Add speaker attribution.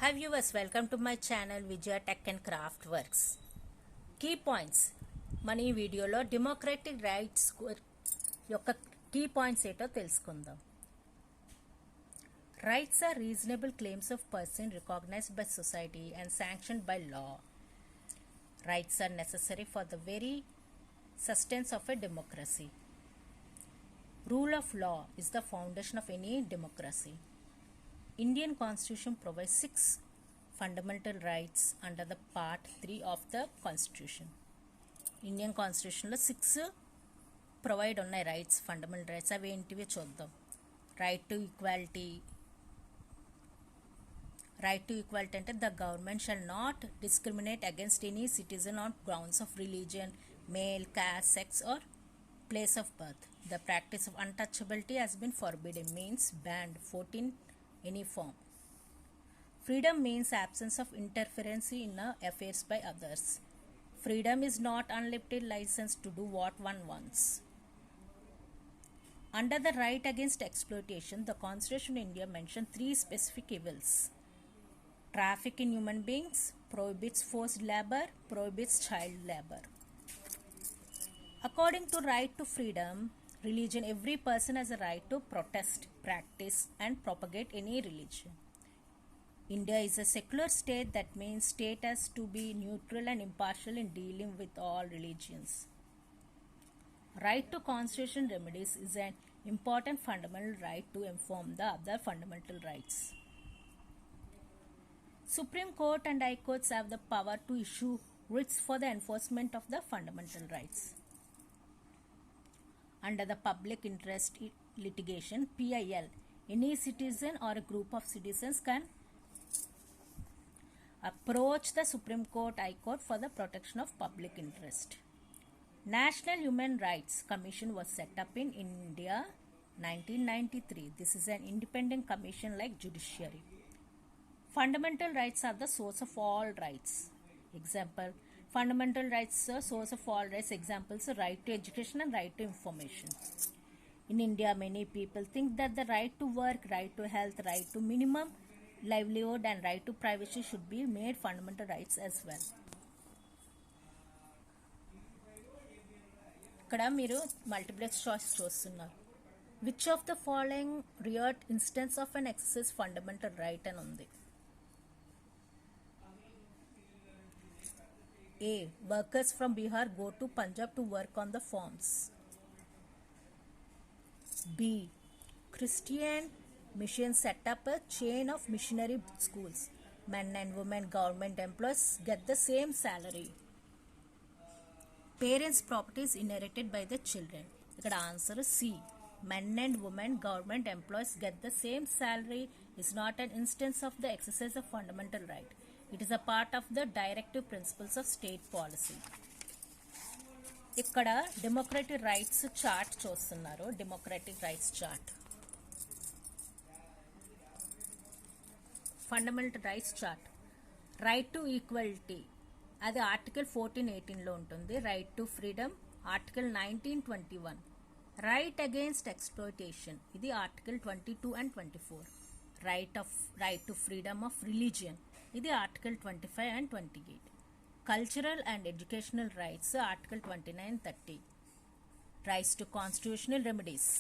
Speaker 1: Hi viewers, welcome to my channel vijayatechandcraftworks. Key points మన ఈ వీడియోలో డెమోక్రటిక్ రైట్స్ యొక్క కీ పాయింట్స్ ఏంటో తెలుసుకుందాం. Rights are reasonable claims of person recognized by society and sanctioned by law. Rights are necessary for the very sustenance of a democracy. Rule of law is the foundation of any democracy. Indian Constitution provides 6 fundamental rights under the Part 3 of the Constitution. Indian Constitution లో 6 provide ఉన్నాయి rights, fundamental rights. అవి ఏంటివి చూద్దాం. Right to equality. Right to equality అంటే the government shall not discriminate against any citizen on grounds of religion, male, caste, sex or place of birth. The practice of untouchability has been forbidden, means banned, 14 any form. Freedom means absence of interference in affairs by others. Freedom is not unlimited license to do what one wants. Under the right against exploitation, the Constitution of India mentioned 3 specific evils. Traffic in human beings, prohibits forced labor, prohibits child labor. According to right to freedom, religion, every person has a right to protest, practice and propagate any religion. India is a secular state, that means state has to be neutral and impartial in dealing with all religions. Right to constitution remedies is an important fundamental right to inform the other fundamental rights. Supreme Court and High Courts have the power to issue writs for the enforcement of the fundamental rights. Under the public interest litigation, PIL, any citizen or a group of citizens can approach the Supreme Court, High Court for the protection of public interest. National Human Rights Commission was set up in India 1993. This is an independent commission like judiciary. Fundamental rights are the source of all rights. Example, fundamental rights are source of all rights. Examples, right to education and right to information. In India, many people think that the right to work, right to health, right to minimum livelihood and right to privacy should be made fundamental rights as well. ఇక్కడ మీరు multiplex choice చూస్తున్నారు. Which of the following real instance of an exercise fundamental right అని ఉంది. A. Workers from Bihar go to Punjab to work on the farms. B. Christian mission set up a chain of missionary schools. Men and women government employees get the same salary. Parents' property is inherited by the children. ఇక్కడ answer C. Men and women government employees get the same salary is not an instance of the exercise of fundamental right. It is a part of the directive principles of state policy. ఇక్కడ democratic rights chart చూస్తున్నారు. Democratic rights chart, fundamental rights chart. Right to equality అది article 1418లో ఉంటుంది. Right to freedom article 1921. Right against exploitation ఇది article 22 and 24. Right to freedom of religion ఇది article 25 and 28. Cultural and educational rights article 29, 30. Rights to constitutional remedies